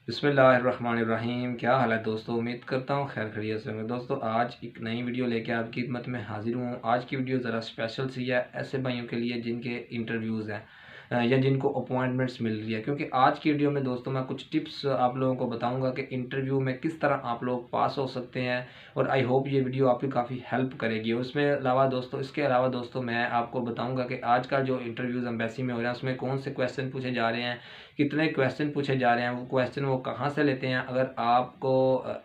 बिस्मिल्लाहिर्रहमानिर्रहीम। क्या हाल है दोस्तों, उम्मीद करता हूँ खैर खैरियत से होंगे। दोस्तों आज एक नई वीडियो लेके आपकी खिदमत में हाजिर हूँ। आज की वीडियो ज़रा स्पेशल सी है ऐसे भाइयों के लिए जिनके इंटरव्यूज़ हैं या जिनको अपॉइंटमेंट्स मिल रही है, क्योंकि आज की वीडियो में दोस्तों मैं कुछ टिप्स आप लोगों को बताऊंगा कि इंटरव्यू में किस तरह आप लोग पास हो सकते हैं। और आई होप ये वीडियो आपकी काफ़ी हेल्प करेगी। और इसके अलावा दोस्तों मैं आपको बताऊंगा कि आज का जो इंटरव्यूज़ एम्बेसी में हो रहा है उसमें कौन से क्वेश्चन पूछे जा रहे हैं, कितने क्वेश्चन पूछे जा रहे हैं, वो क्वेश्चन वो कहाँ से लेते हैं। अगर आपको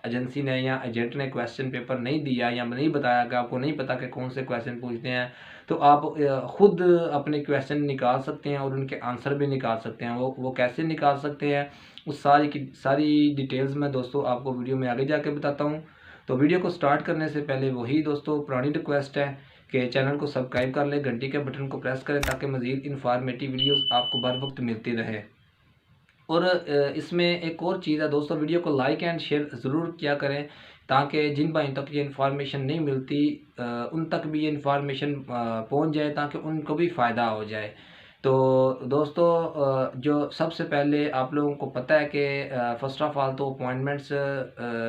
एजेंसी ने या एजेंट ने क्वेश्चन पेपर नहीं दिया या नहीं बताया कि आपको नहीं पता कि कौन से क्वेश्चन पूछते हैं, तो आप खुद अपने क्वेश्चन निकाल सकते हैं और उनके आंसर भी निकाल सकते हैं। वो कैसे निकाल सकते हैं उस सारी की सारी डिटेल्स मैं दोस्तों आपको वीडियो में आगे जाके बताता हूँ। तो वीडियो को स्टार्ट करने से पहले वही दोस्तों पुरानी रिक्वेस्ट है कि चैनल को सब्सक्राइब कर लें, घंटी के बटन को प्रेस करें ताकि मज़ीद इन्फॉर्मेटिव वीडियोस आपको बर वक्त मिलती रहे। और इसमें एक और चीज़ है दोस्तों, वीडियो को लाइक एंड शेयर ज़रूर किया करें ताकि जिन भाइयों तक ये इन्फॉर्मेशन नहीं मिलती उन तक भी ये इन्फॉर्मेशन पहुंच जाए ताकि उनको भी फ़ायदा हो जाए। तो दोस्तों जो सबसे पहले आप लोगों को पता है कि फ़र्स्ट ऑफ़ ऑल तो अपॉइंटमेंट्स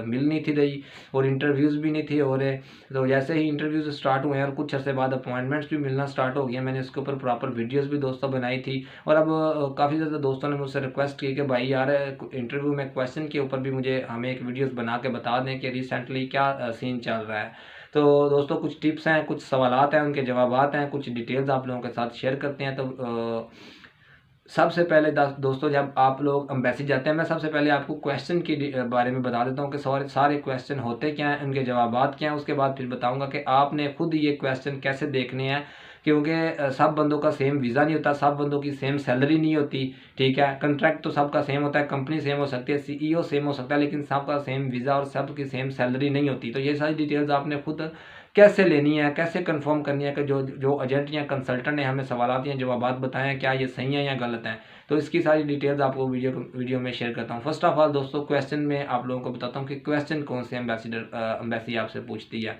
मिल नहीं थी रही और इंटरव्यूज़ भी नहीं थे हो रहे। तो जैसे ही इंटरव्यूज़ स्टार्ट हुए हैं और कुछ अर्से बाद अपॉइंटमेंट्स भी मिलना स्टार्ट हो गया, मैंने इसके ऊपर प्रॉपर वीडियोस भी दोस्तों बनाई थी। और अब काफ़ी ज़्यादा दोस्तों ने मुझसे रिक्वेस्ट की कि भाई यार इंटरव्यू में क्वेश्चन के ऊपर भी मुझे हमें एक वीडियोस बना के बता दें कि रिसेंटली क्या सीन चल रहा है। तो दोस्तों कुछ टिप्स हैं, कुछ सवालात हैं, उनके जवाबात हैं, कुछ डिटेल्स आप लोगों के साथ शेयर करते हैं। तो सबसे पहले दोस्तों जब आप लोग एम्बेसी जाते हैं, मैं सबसे पहले आपको क्वेश्चन के बारे में बता देता हूँ कि सारे क्वेश्चन होते क्या हैं, उनके जवाबात क्या हैं। उसके बाद फिर बताऊँगा कि आपने खुद ये क्वेश्चन कैसे देखने हैं, क्योंकि सब बंदों का सेम वीज़ा नहीं होता, सब बंदों की सेम सैलरी नहीं होती। ठीक है, कंट्रैक्ट तो सबका सेम होता है, कंपनी सेम हो सकती है, सीईओ सेम हो सकता है, लेकिन सबका सेम वीज़ा और सबकी सेम सैलरी नहीं होती। तो ये सारी डिटेल्स आपने खुद कैसे लेनी है, कैसे कंफर्म करनी है कि जो जो एजेंट या कंसल्टेंट ने हमें सवालात या जवाबात बताए हैं क्या ये सही है या गलत हैं। तो इसकी सारी डिटेल्स आपको वीडियो में शेयर करता हूँ। फर्स्ट ऑफ ऑल दोस्तों क्वेश्चन में आप लोगों को बताता हूँ कि क्वेश्चन कौन से एम्बेसी आपसे पूछती है।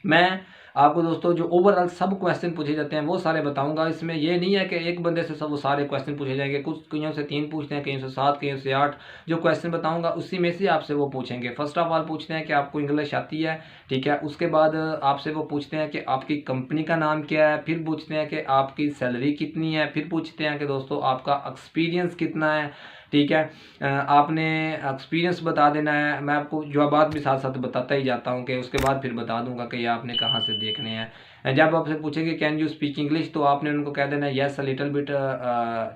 मैं आपको दोस्तों जो ओवरऑल सब क्वेश्चन पूछे जाते हैं वो सारे बताऊंगा। इसमें ये नहीं है कि एक बंदे से सब वो सारे क्वेश्चन पूछे जाएंगे, कुछ कईयों से 3 पूछते हैं, कईयों से 7, कईयों से 8। जो क्वेश्चन बताऊंगा उसी में से आपसे वो पूछेंगे। फर्स्ट ऑफ ऑल पूछते हैं कि आपको इंग्लिश आती है, ठीक है। उसके बाद आपसे वो पूछते हैं कि आपकी कंपनी का नाम क्या है, फिर पूछते हैं कि आपकी सैलरी कितनी है, फिर पूछते हैं कि दोस्तों आपका एक्सपीरियंस कितना है, ठीक है। आपने एक्सपीरियंस बता देना है। मैं आपको जवाबात भी साथ साथ बताता ही जाता हूँ कि उसके बाद फिर बता दूंगा कि ये आपने कहाँ से देखने हैं। जब आपसे पूछेंगे कैन यू स्पीक इंग्लिश, तो आपने उनको कह देना है येस अ लिटिल बिट,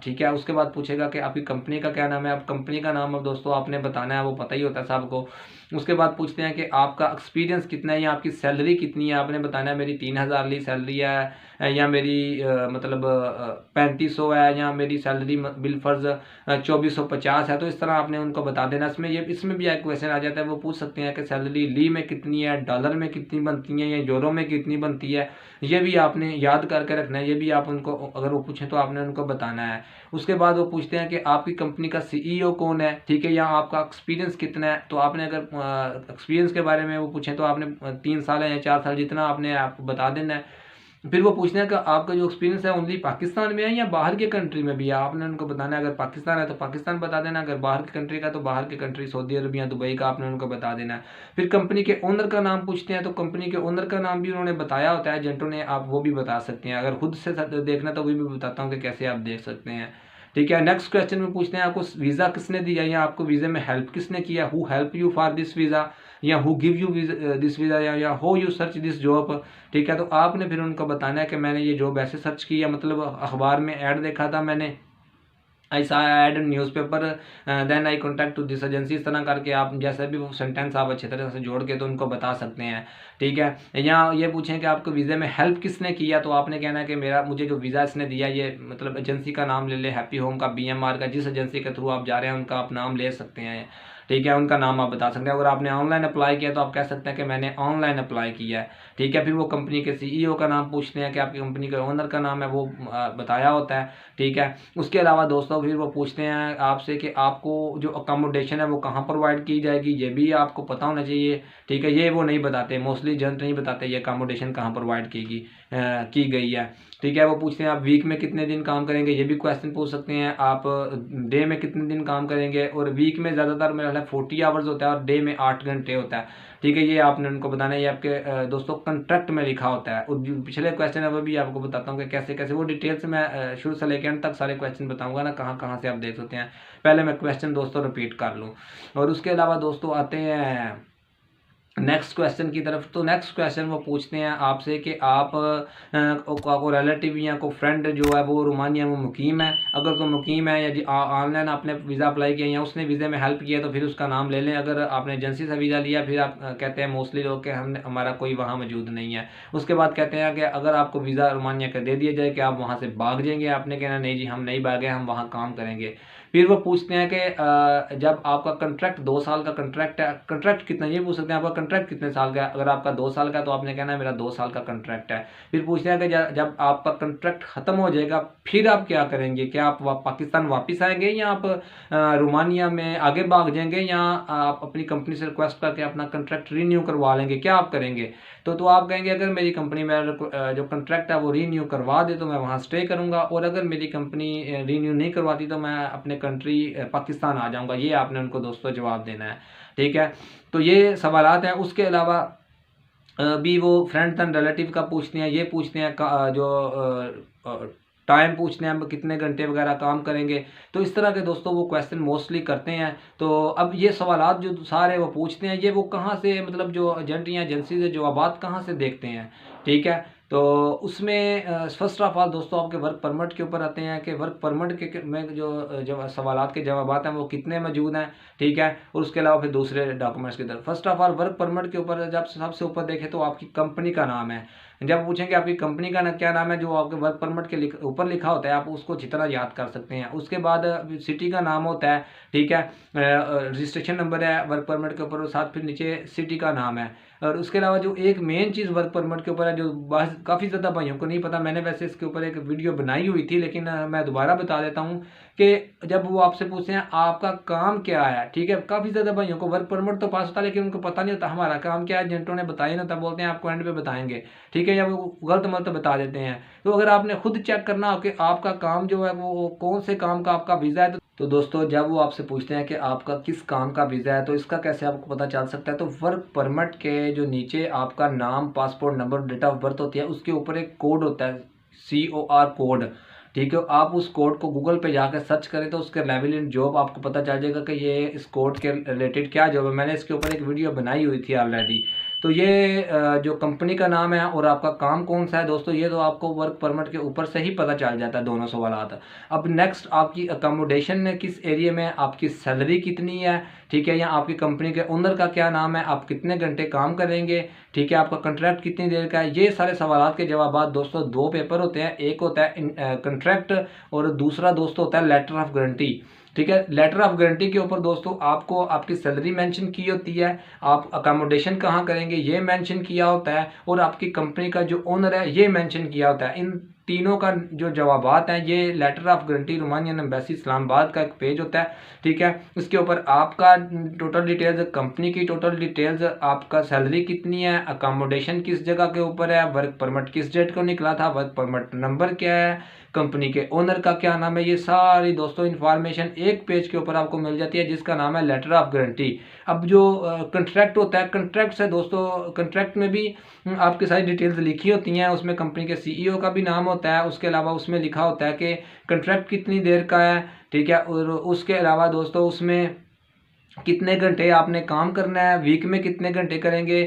ठीक है। उसके बाद पूछेगा कि आपकी कंपनी का क्या नाम है। अब कंपनी का नाम अब दोस्तों आपने बताना है, वो पता ही होता है सबको। उसके बाद पूछते हैं कि आपका एक्सपीरियंस कितना है या आपकी सैलरी कितनी है। आपने बताना है मेरी 3000 ली सैलरी है या मेरी मतलब 3500 है या मेरी सैलरी बिलफर्ज 2450 है। तो इस तरह आपने उनको बता देना। इसमें भी एक क्वेश्चन आ जाता है, वो पूछ सकते हैं कि सैलरी ली में कितनी है, डॉलर में कितनी बनती है या यूरो में कितनी बनती है। ये भी आपने याद करके रखना है, ये भी आप उनको अगर वो पूछें तो आपने उनको बताना है। उसके बाद वो पूछते हैं कि आपकी कंपनी का सीईओ कौन है, ठीक है, या आपका एक्सपीरियंस कितना है। तो आपने अगर एक्सपीरियंस के बारे में वो पूछें तो आपने 3 साल है या 4 साल जितना आपने आपको बता देना है। फिर वो पूछते हैं कि आपका जो एक्सपीरियंस है ओनली पाकिस्तान में है या बाहर के कंट्री में भी है। आपने उनको बताना है, अगर पाकिस्तान है तो पाकिस्तान बता देना, अगर बाहर की कंट्री का तो बाहर की कंट्री सऊदी अरब या दुबई का आपने उनको बता देना है। फिर कंपनी के ओनर का नाम पूछते हैं, तो कंपनी के ओनर का नाम भी उन्होंने बताया होता है एजेंटों ने, आप वो भी बता सकते हैं। अगर खुद से देखना तो वो भी बताता हूँ कि कैसे आप देख सकते हैं, ठीक है। नेक्स्ट क्वेश्चन में पूछते हैं आपको वीज़ा किसने दिया या आपको वीज़े में हेल्प किसने किया, who help you for this visa या who give you this visa या who you search this job, ठीक है। तो आपने फिर उनको बताना है कि मैंने ये जॉब ऐसे सर्च किया, मतलब अखबार में ऐड देखा था मैंने, I saw ad newspaper then I contact to this agency. इस तरह करके आप जैसे भी वो सेंटेंस आप अच्छी तरह से जोड़ के तो उनको बता सकते हैं, ठीक है। या ये पूछें कि आपको वीज़े में हेल्प किसने किया, तो आपने कहना है कि मुझे जो वीज़ा इसने दिया, ये मतलब एजेंसी का नाम ले ले, हैप्पी होम का, बीएमआर का, जिस एजेंसी के थ्रू आप जा रहे हैं उनका आप नाम ले सकते हैं, ठीक है। उनका नाम आप बता सकते हैं। अगर आपने ऑनलाइन अप्लाई किया तो आप कह सकते हैं कि मैंने ऑनलाइन अप्लाई किया है, ठीक है। फिर वो कंपनी के सीईओ का नाम पूछते हैं कि आपकी कंपनी के ओनर का नाम है, वो बताया होता है, ठीक है। उसके अलावा दोस्तों फिर वो पूछते हैं आपसे कि आपको जो अकोमोडेशन है वो कहाँ प्रोवाइड की जाएगी, ये भी आपको पता होना चाहिए, ठीक है। ये वो नहीं बताते, मोस्टली एजेंट नहीं बताते ये अकोमोडेशन कहाँ प्रोवाइड की गई है। ठीक है। वो पूछते हैं आप वीक में कितने दिन काम करेंगे, ये भी क्वेश्चन पूछ सकते हैं। आप डे में कितने दिन काम करेंगे, और वीक में ज़्यादातर मेरा ख्याल 40 आवर्स होता है और डे में 8 घंटे होता है। ठीक है, ये आपने उनको बताना है। ये आपके दोस्तों कॉन्ट्रैक्ट में लिखा होता है। और जो पिछले क्वेश्चन है वो भी आपको बताता हूँ कि कैसे कैसे, वो डिटेल से मैं शुरू से लेकर एंड तक सारे क्वेश्चन बताऊँगा ना, कहाँ कहाँ से आप देख सकते हैं। पहले मैं क्वेश्चन दोस्तों रिपीट कर लूँ। और उसके अलावा दोस्तों आते हैं नेक्स्ट क्वेश्चन की तरफ। तो नेक्स्ट क्वेश्चन वो पूछते हैं आपसे कि आप को रिलेटिव या को फ्रेंड जो है वो रोमानिया में मुकीम है। अगर तो मुकीम है या ऑनलाइन आपने वीज़ा अप्लाई किया या उसने वीज़े में हेल्प किया तो फिर उसका नाम ले लें। अगर आपने एजेंसी से वीज़ा लिया, फिर आप कहते हैं मोस्टली लोग कि हमने हमारा कोई वहाँ मौजूद नहीं है। उसके बाद कहते हैं कि अगर आपको वीज़ा रोमानिया का दे दिया जाए कि आप वहाँ से भाग जाएंगे, आपने कहना नहीं जी हम नहीं भागे, हम वहाँ काम करेंगे। फिर वो पूछते हैं कि जब आपका कंट्रैक्ट 2 साल का कंट्रैक्ट है, कंट्रैक्ट कितना, ये पूछ सकते हैं आपका कंट्रैक्ट कितने साल का है। अगर आपका 2 साल का है तो आपने कहना है मेरा 2 साल का कंट्रैक्ट है। फिर पूछते हैं कि जब आपका कंट्रैक्ट ख़त्म हो जाएगा फिर आप क्या करेंगे, क्या आप पाकिस्तान वापस आएंगे या आप रोमानिया में आगे भाग जाएंगे, या आप अपनी कंपनी से रिक्वेस्ट करके अपना कंट्रैक्ट रीन्यू करवा लेंगे, क्या आप करेंगे। तो आप कहेंगे अगर मेरी कंपनी मेरा जो कंट्रैक्ट है वो रीन्यू करवा दे तो मैं वहाँ स्टे करूँगा, और अगर मेरी कंपनी रीन्यू नहीं करवाती तो मैं अपने कंट्री पाकिस्तान आ जाऊँगा। ये आपने उनको दोस्तों जवाब देना है। ठीक है, तो ये सवालात हैं। उसके अलावा भी वो फ्रेंड्स एंड रिलेटिव का पूछते हैं, ये पूछते हैं जो टाइम पूछते हैं हम कितने घंटे वगैरह काम करेंगे। तो इस तरह के दोस्तों वो क्वेश्चन मोस्टली करते हैं। तो अब ये सवालात जो सारे वो पूछते हैं, ये वो कहाँ से, मतलब जो एजेंट या एजेंसी से जवाबात कहाँ से देखते हैं। ठीक है, तो उसमें फर्स्ट ऑफ ऑल दोस्तों आपके वर्क परमिट के ऊपर आते हैं कि वर्क परमिट के में जो सवालात के जवाबात हैं वो कितने मौजूद हैं। ठीक है, और उसके अलावा फिर दूसरे डॉक्यूमेंट्स की तरफ। First of all work permit के ऊपर जब सबसे ऊपर देखें तो आपकी कंपनी का नाम है। जब पूछेंगे आपकी कंपनी का क्या नाम है, जो आपके वर्क परमिट के ऊपर लिखा होता है आप उसको जितना याद कर सकते हैं। उसके बाद सिटी का नाम होता है। ठीक है, रजिस्ट्रेशन नंबर है वर्क परमिट के ऊपर, और साथ फिर नीचे सिटी का नाम है। और उसके अलावा जो एक मेन चीज़ वर्क परमिट के ऊपर है, जो काफ़ी ज़्यादा भाइयों को नहीं पता, मैंने वैसे इसके ऊपर एक वीडियो बनाई हुई थी लेकिन मैं दोबारा बता देता हूँ कि जब वो आपसे पूछते हैं आपका काम क्या है। ठीक है, काफ़ी ज़्यादा भाइयों को वर्क परमिट तो पास होता है लेकिन उनको पता नहीं होता हमारा काम क्या है। एजेंटों ने बताया नहीं होता, बोलते हैं आपको एंड पे बताएंगे। ठीक है, या वो गलत मलत बता देते हैं। तो अगर आपने खुद चेक करना हो कि आपका काम जो है वो कौन से काम का आपका वीज़ा है, तो दोस्तों जब वो आपसे पूछते हैं कि आपका किस काम का वीज़ा है तो इसका कैसे आपको पता चल सकता है। तो वर्क परमिट के जो नीचे आपका नाम, passport number, date of birth होती है, उसके ऊपर एक कोड होता है COR कोड। ठीक है, आप उस कोड को गूगल पे जाकर सर्च करें तो उसके रेलेवेंट जॉब आपको पता चल जाएगा कि ये इस कोड के रिलेटेड क्या जॉब है। मैंने इसके ऊपर एक वीडियो बनाई हुई थी ऑलरेडी। तो ये जो कंपनी का नाम है और आपका काम कौन सा है दोस्तों, ये तो आपको वर्क परमिट के ऊपर से ही पता चल जाता है दोनों सवालात। अब नेक्स्ट आपकी अकोमोडेशन किस एरिया में, आपकी सैलरी कितनी है। ठीक है, या आपकी कंपनी के ओनर का क्या नाम है, आप कितने घंटे काम करेंगे। ठीक है, आपका कंट्रैक्ट कितनी देर का है। ये सारे सवालात के जवाब दोस्तों 2 पेपर होते हैं, एक होता है कंट्रैक्ट और दूसरा दोस्तों होता है लेटर ऑफ गारंटी। ठीक है, लेटर ऑफ गारंटी के ऊपर दोस्तों आपको आपकी सैलरी मेंशन की होती है, आप अकोमोडेशन कहाँ करेंगे ये मेंशन किया होता है, और आपकी कंपनी का जो ओनर है ये मेंशन किया होता है। इन तीनों का जो जवाबात हैं ये letter of guarantee Romanian embassy Islamabad का एक पेज होता है। ठीक है, इसके ऊपर आपका टोटल डिटेल्स, कंपनी की टोटल डिटेल्स, आपका सैलरी कितनी है, अकोमोडेशन किस जगह के ऊपर है, वर्क परमिट किस डेट को निकला था, वर्क परमिट नंबर क्या है, कंपनी के ओनर का क्या नाम है, ये सारी दोस्तों इन्फॉर्मेशन एक पेज के ऊपर आपको मिल जाती है जिसका नाम है लेटर ऑफ गारंटी। अब जो कंट्रैक्ट होता है, कंट्रैक्ट से दोस्तों कंट्रैक्ट में भी आपकी सारी डिटेल्स लिखी होती हैं, उसमें कंपनी के CEO का भी नाम होता है। उसके अलावा उसमें लिखा होता है कि कंट्रैक्ट कितनी देर का है। ठीक है, और उसके अलावा दोस्तों उसमें कितने घंटे आपने काम करना है, वीक में कितने घंटे करेंगे,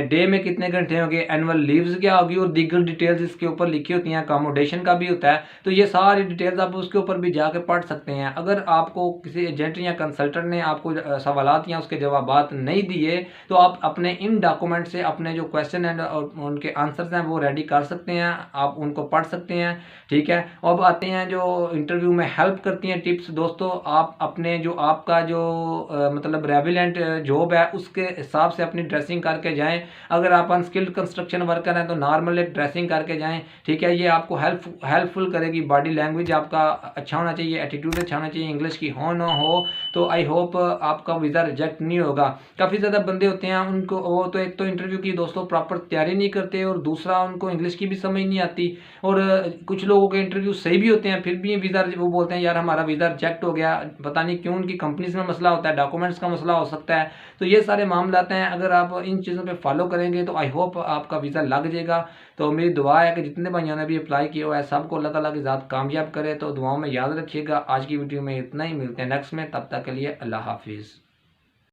डे में कितने घंटे होंगे, एनुअल लीव्स क्या होगी, और दीगर डिटेल्स इसके ऊपर लिखी होती हैं। अकोमोडेशन का भी होता है। तो ये सारी डिटेल्स आप उसके ऊपर भी जाकर पढ़ सकते हैं। अगर आपको किसी एजेंट या कंसल्टेंट ने आपको सवालात या उसके जवाबात नहीं दिए तो आप अपने इन डॉक्यूमेंट से अपने जो क्वेश्चन एंड और उनके आंसर्स हैं वो रेडी कर सकते हैं, आप उनको पढ़ सकते हैं। ठीक है, अब आते हैं जो इंटरव्यू में हेल्प करती हैं टिप्स दोस्तों। आप अपने जो आपका जो मतलब रेविलेंट जॉब है उसके हिसाब से अपनी ड्रेसिंग करके जाएं। अगर आप अनस्किल्ड कंस्ट्रक्शन वर्कर हैं तो नॉर्मल एक ड्रेसिंग करके जाएं। ठीक है, ये आपको हेल्पफुल करेगी। बॉडी लैंग्वेज आपका अच्छा होना चाहिए, एटीट्यूड अच्छा होना चाहिए, इंग्लिश की हो ना हो। तो आई होप आपका वीज़ा रिजेक्ट नहीं होगा। काफ़ी ज़्यादा बंदे होते हैं उनको वो तो एक तो इंटरव्यू की दोस्तों प्रॉपर तैयारी नहीं करते और दूसरा उनको इंग्लिश की भी समझ नहीं आती। और कुछ लोगों के इंटरव्यू सही भी होते हैं फिर भी वीज़ा वो बोलते हैं यार हमारा वीज़ा रिजेक्ट हो गया, पता नहीं क्यों, उनकी कंपनीज में मसला होता है, डॉक्यूमेंट्स का मसला हो सकता है। तो ये सारे मामला हैं, अगर आप इन चीज़ों पे फॉलो करेंगे तो आई होप आपका वीज़ा लग जाएगा। तो मेरी दुआ है कि जितने भाइयों ने भी अप्लाई किया हुआ है सबको अल्लाह ताला की ज़ात कामयाब करे। तो दुआओं में याद रखिएगा। आज की वीडियो में इतना ही, मिलते हैं नेक्स्ट में, तब तक के लिए अल्लाह हाफिज़।